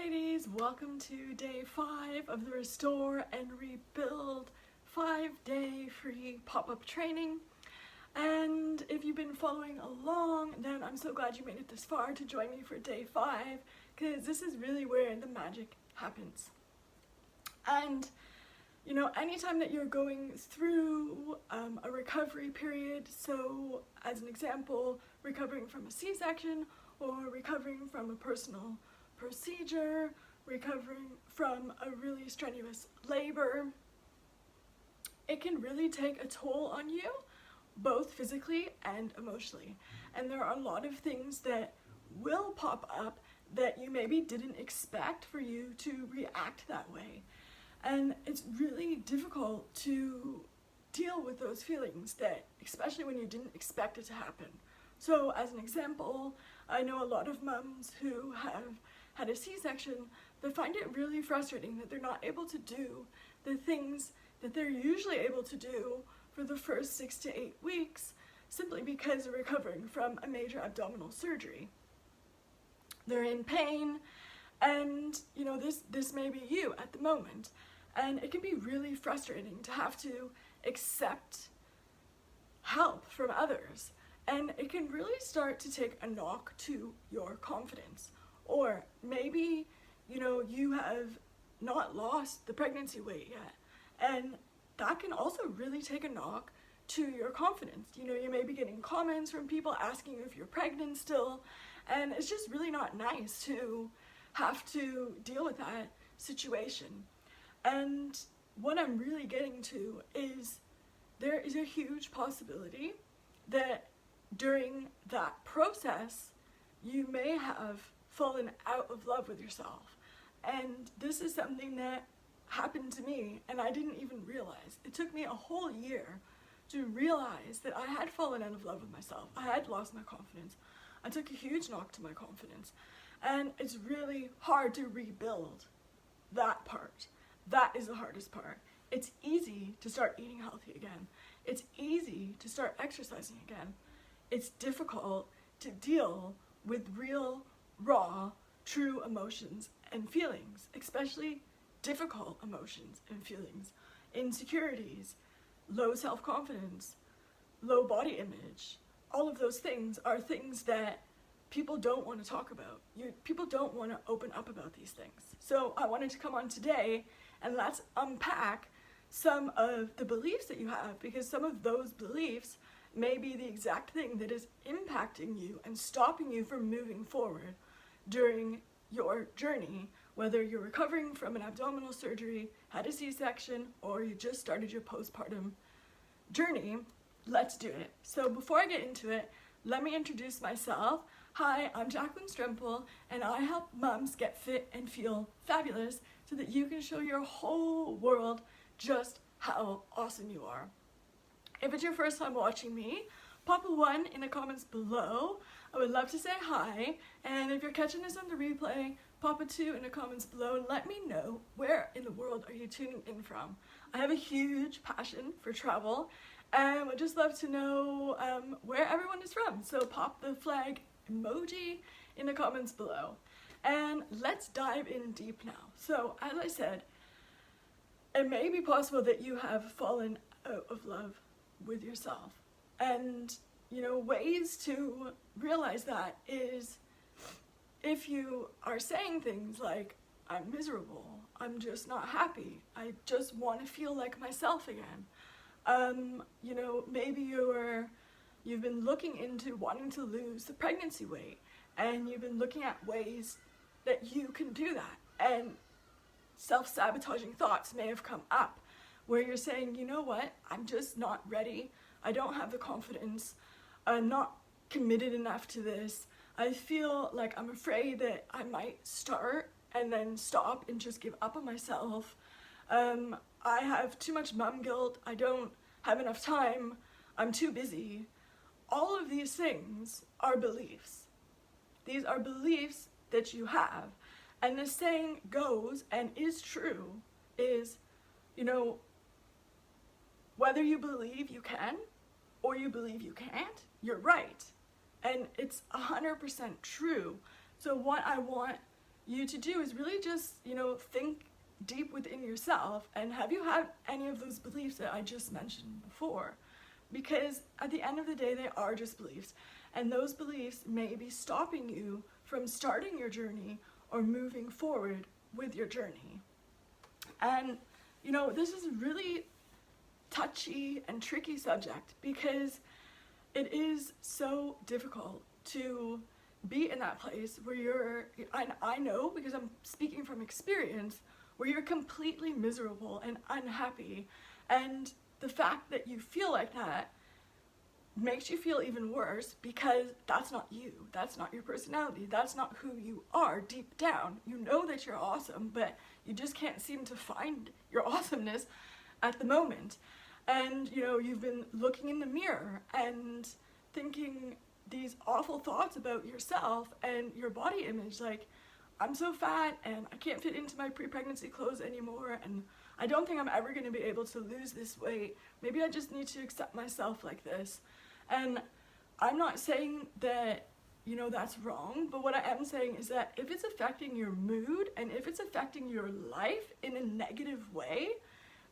ladies, welcome to day 5 of the Restore and Rebuild 5-day free pop-up training. And if you've been following along, then I'm so glad you made it this far to join me for day 5, because this is really where the magic happens. And you know, anytime that you're going through a recovery period, so as an example, recovering from a C-section or recovering from a personal procedure, recovering from a really strenuous labor, it can really take a toll on you, both physically and emotionally. And there are a lot of things that will pop up that you maybe didn't expect for you to react that way. And it's really difficult to deal with those feelings, that especially when you didn't expect it to happen. So as an example, I know a lot of mums who have had a C-section that find it really frustrating that they're not able to do the things that they're usually able to do for the first 6 to 8 weeks, simply because they're recovering from a major abdominal surgery. They're in pain, and you know, this may be you at the moment, and it can be really frustrating to have to accept help from others, and it can really start to take a knock to your confidence. Or maybe, you know, you have not lost the pregnancy weight yet, and that can also really take a knock to your confidence. You know, you may be getting comments from people asking you if you're pregnant still, and it's just really not nice to have to deal with that situation. And what I'm really getting to is there is a huge possibility that during that process you may have fallen out of love with yourself. And this is something that happened to me, and I didn't even realize. It took me a whole year to realize that I had fallen out of love with myself. I had lost my confidence. I took a huge knock to my confidence, and it's really hard to rebuild that part. That is the hardest part. It's easy to start eating healthy again. It's easy to start exercising again. It's difficult to deal with real, raw, true emotions and feelings, especially difficult emotions and feelings, insecurities, low self-confidence, low body image. All of those things are things that people don't want to talk about. People don't want to open up about these things. So I wanted to come on today and let's unpack some of the beliefs that you have, because some of those beliefs may be the exact thing that is impacting you and stopping you from moving forward during your journey, whether you're recovering from an abdominal surgery, had a C-section, or you just started your postpartum journey. Let's do it. So before I get into it, let me introduce myself. Hi, I'm Jacqueline Strempel, and I help moms get fit and feel fabulous so that you can show your whole world just how awesome you are. If it's your first time watching me, pop a 1 in the comments below. I would love to say hi. And if you're catching this on the replay, pop a 2 in the comments below and let me know where in the world are you tuning in from. I have a huge passion for travel, and would just love to know where everyone is from. So pop the flag emoji in the comments below. And let's dive in deep now. So as I said, it may be possible that you have fallen out of love with yourself. And you know, ways to realize that is if you are saying things like, I'm miserable, I'm just not happy, I just want to feel like myself again. You know, maybe you've been looking into wanting to lose the pregnancy weight, and you've been looking at ways that you can do that, and self-sabotaging thoughts may have come up where you're saying, you know what, I'm just not ready, I don't have the confidence, I'm not committed enough to this, I feel like I'm afraid that I might start and then stop and just give up on myself, I have too much mom guilt, I don't have enough time, I'm too busy. All of these things are beliefs. These are beliefs that you have. And the saying goes, and is true, is, you know, whether you believe you can or you believe you can't, you're right. And it's 100% true. So what I want you to do is really just, think deep within yourself, and have you had any of those beliefs that I just mentioned before? Because at the end of the day, they are just beliefs, and those beliefs may be stopping you from starting your journey or moving forward with your journey. And this is a really touchy and tricky subject, because it is so difficult to be in that place where I know, because I'm speaking from experience, where you're completely miserable and unhappy, and the fact that you feel like that makes you feel even worse, because that's not you, that's not your personality, that's not who you are deep down. You know that you're awesome, but you just can't seem to find your awesomeness at the moment. And you've been looking in the mirror and thinking these awful thoughts about yourself and your body image, like, I'm so fat and I can't fit into my pre-pregnancy clothes anymore, and I don't think I'm ever going to be able to lose this weight. Maybe I just need to accept myself like this. And I'm not saying that, that's wrong, but what I am saying is that if it's affecting your mood and if it's affecting your life in a negative way,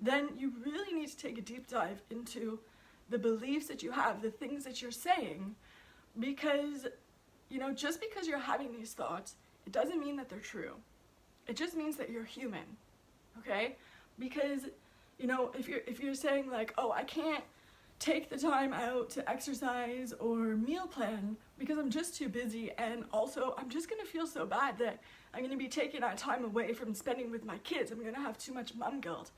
then you really need to take a deep dive into the beliefs that you have, the things that you're saying, because, just because you're having these thoughts, it doesn't mean that they're true. It just means that you're human, okay? Because, if you're saying like, oh, I can't take the time out to exercise or meal plan because I'm just too busy, and also I'm just gonna feel so bad that I'm gonna be taking that time away from spending with my kids. I'm gonna have too much mom guilt.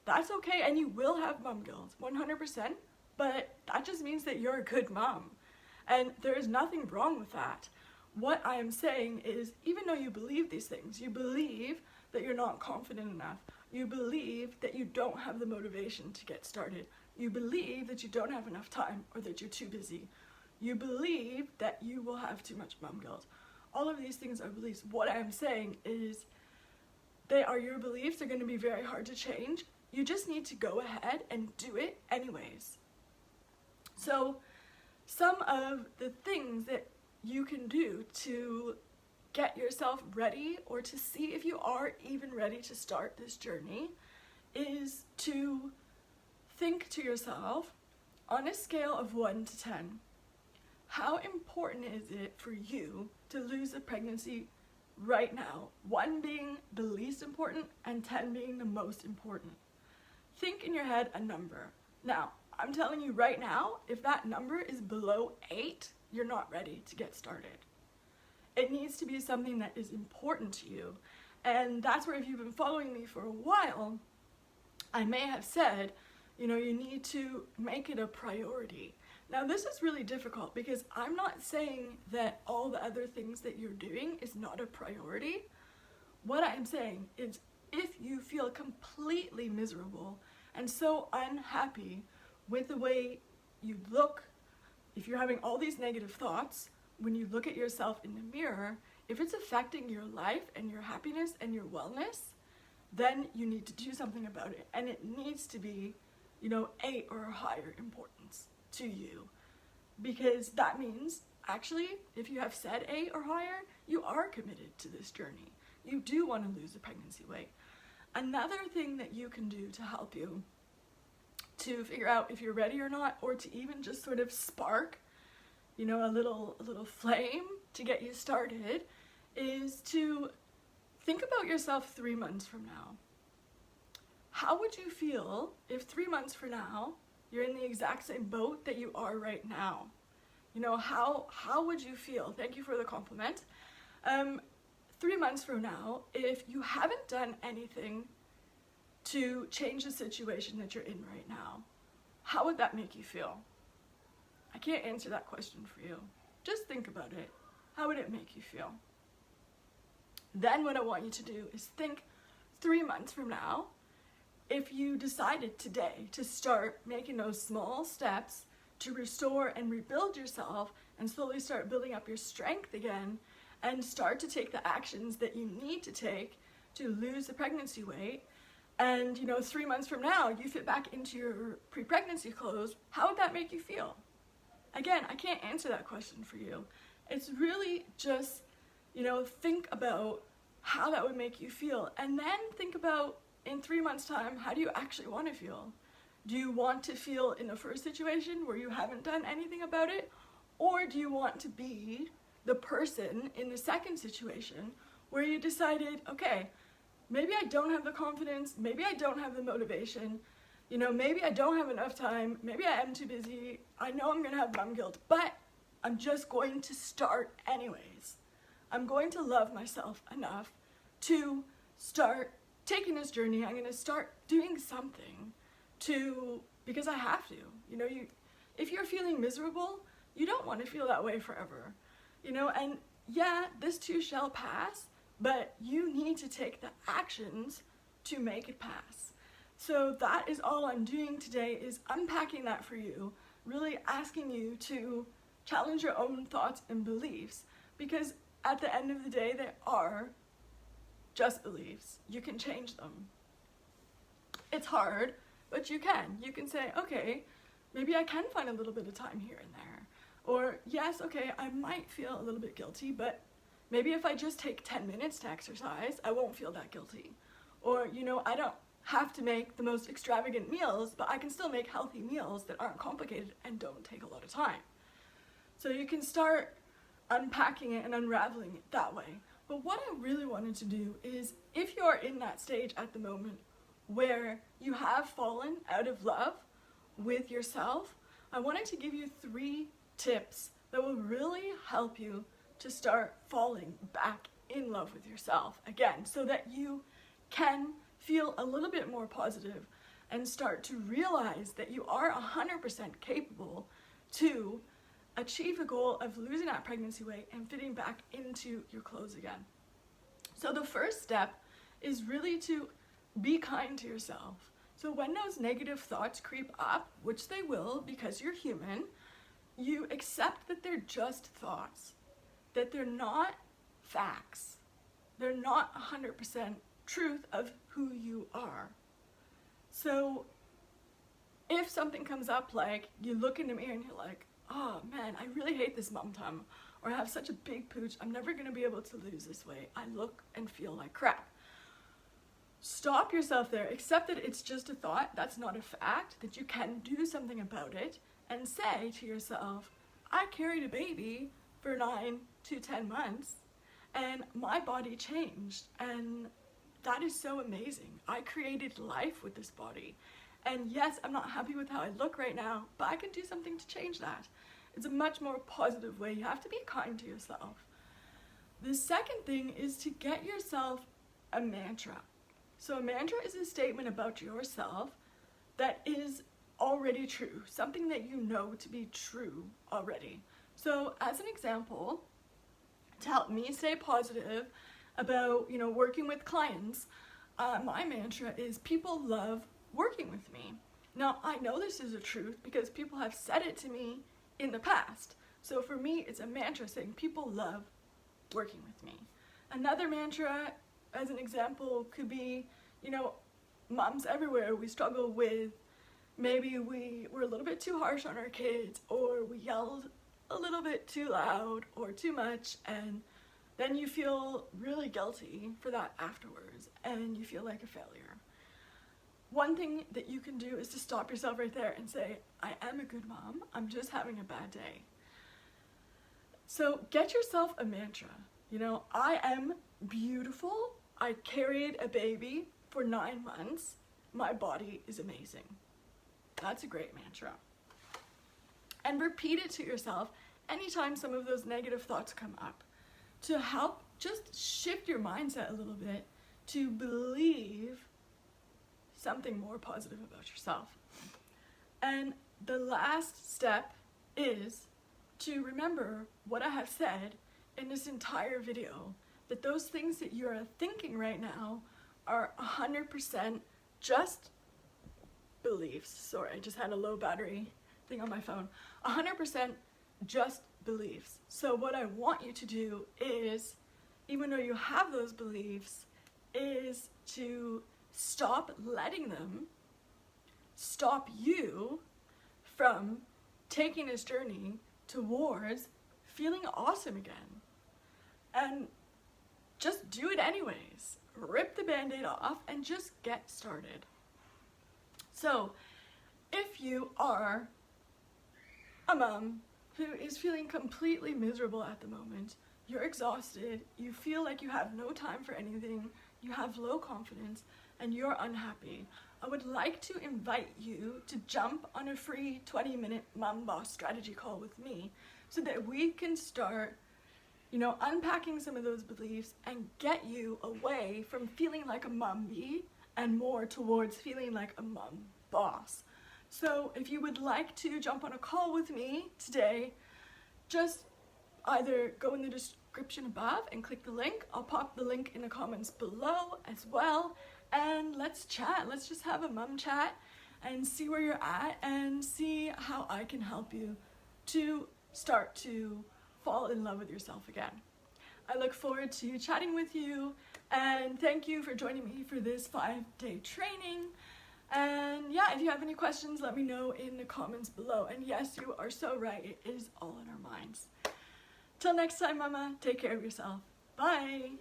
That's okay, and you will have mom guilt, 100%, but that just means that you're a good mom, and there is nothing wrong with that. What I am saying is, even though you believe these things, you believe that you're not confident enough, you believe that you don't have the motivation to get started, you believe that you don't have enough time or that you're too busy, you believe that you will have too much mom guilt. All of these things are beliefs. What I am saying is, they are your beliefs. They're going to be very hard to change. You just need to go ahead and do it anyways. So some of the things that you can do to get yourself ready, or to see if you are even ready to start this journey, is to think to yourself, on a scale of 1 to 10, how important is it for you to lose a pregnancy right now? 1 being the least important and 10 being the most important. Think in your head a number. Now, I'm telling you right now, if that number is below 8, you're not ready to get started. It needs to be something that is important to you. And that's where, if you've been following me for a while, I may have said, you need to make it a priority. Now, this is really difficult, because I'm not saying that all the other things that you're doing is not a priority. What I'm saying is, if you feel completely miserable and so unhappy with the way you look, if you're having all these negative thoughts when you look at yourself in the mirror, if it's affecting your life and your happiness and your wellness, then you need to do something about it. And it needs to be, 8 or higher importance to you. Because that means, actually, if you have said 8 or higher, you are committed to this journey. You do want to lose the pregnancy weight. Another thing that you can do to help you to figure out if you're ready or not, or to even just sort of spark, a little flame to get you started, is to think about yourself 3 months from now. How would you feel if 3 months from now you're in the exact same boat that you are right now? How would you feel? Thank you for the compliment. 3 months from now, if you haven't done anything to change the situation that you're in right now, how would that make you feel? I can't answer that question for you. Just think about it. How would it make you feel? Then what I want you to do is think 3 months from now, if you decided today to start making those small steps to restore and rebuild yourself and slowly start building up your strength again, and start to take the actions that you need to take to lose the pregnancy weight, and 3 months from now you fit back into your pre-pregnancy clothes, how would that make you feel? Again, I can't answer that question for you. It's really just, think about how that would make you feel, and then think about in 3 months' time, how do you actually want to feel? Do you want to feel in the first situation where you haven't done anything about it? Or do you want to be the person in the second situation where you decided, okay, maybe I don't have the confidence, maybe I don't have the motivation, maybe I don't have enough time, maybe I am too busy, I know I'm gonna have mom guilt, but I'm just going to start anyways. I'm going to love myself enough to start taking this journey. I'm gonna start doing something because I have to. If you're feeling miserable, you don't want to feel that way forever. And yeah, this too shall pass, but you need to take the actions to make it pass. So that is all I'm doing today, is unpacking that for you, really asking you to challenge your own thoughts and beliefs, because at the end of the day, they are just beliefs. You can change them. It's hard, but you can. You can say, okay, maybe I can find a little bit of time here and there. Or yes, okay, I might feel a little bit guilty, but maybe if I just take 10 minutes to exercise, I won't feel that guilty. Or, I don't have to make the most extravagant meals, but I can still make healthy meals that aren't complicated and don't take a lot of time. So you can start unpacking it and unraveling it that way. But what I really wanted to do is, if you're in that stage at the moment where you have fallen out of love with yourself, I wanted to give you 3 tips that will really help you to start falling back in love with yourself again, so that you can feel a little bit more positive and start to realize that you are 100% capable to achieve a goal of losing that pregnancy weight and fitting back into your clothes again. So the first step is really to be kind to yourself. So when those negative thoughts creep up, which they will because you're human, you accept that they're just thoughts, that they're not facts. They're not 100% truth of who you are. So if something comes up, like you look in the mirror and you're like, oh man, I really hate this mom tum, or I have such a big pooch, I'm never gonna be able to lose this weight, I look and feel like crap. Stop yourself there, accept that it's just a thought, that's not a fact, that you can do something about it, and say to yourself, I carried a baby for 9 to 10 months, and my body changed, and that is so amazing. I created life with this body. And yes, I'm not happy with how I look right now, but I can do something to change that. It's a much more positive way. You have to be kind to yourself. The second thing is to get yourself a mantra. So a mantra is a statement about yourself that is already true, something that you know to be true already. So as an example, to help me stay positive about, working with clients, my mantra is people love working with me. Now, I know this is a truth because people have said it to me in the past. So for me, it's a mantra saying people love working with me. Another mantra, as an example, could be, moms everywhere, we struggle with, maybe we were a little bit too harsh on our kids, or we yelled a little bit too loud or too much, and then you feel really guilty for that afterwards, and you feel like a failure. One thing that you can do is to stop yourself right there and say, I am a good mom, I'm just having a bad day. So get yourself a mantra. I am beautiful, I carried a baby for 9 months, my body is amazing. That's a great mantra. And repeat it to yourself anytime some of those negative thoughts come up, to help just shift your mindset a little bit to believe something more positive about yourself. And the last step is to remember what I have said in this entire video, that those things that you're thinking right now are 100% just beliefs. Sorry, I just had a low battery thing on my phone. 100% just beliefs. So what I want you to do is, even though you have those beliefs, is to stop letting them stop you from taking this journey towards feeling awesome again. And just do it anyways. Rip the band-aid off and just get started. So if you are a mom who is feeling completely miserable at the moment, you're exhausted, you feel like you have no time for anything, you have low confidence, and you're unhappy, I would like to invite you to jump on a free 20-minute Mom Boss strategy call with me so that we can start, unpacking some of those beliefs and get you away from feeling like a MOMBIE and more towards feeling like a mom boss. So if you would like to jump on a call with me today, just either go in the description above and click the link. I'll pop the link in the comments below as well, and let's chat. Let's just have a mom chat and see where you're at and see how I can help you to start to fall in love with yourself again. I look forward to chatting with you, and thank you for joining me for this 5-day training. And yeah, if you have any questions, let me know in the comments below. And yes, you are so right, it is all in our minds. Till next time, mama, take care of yourself. Bye.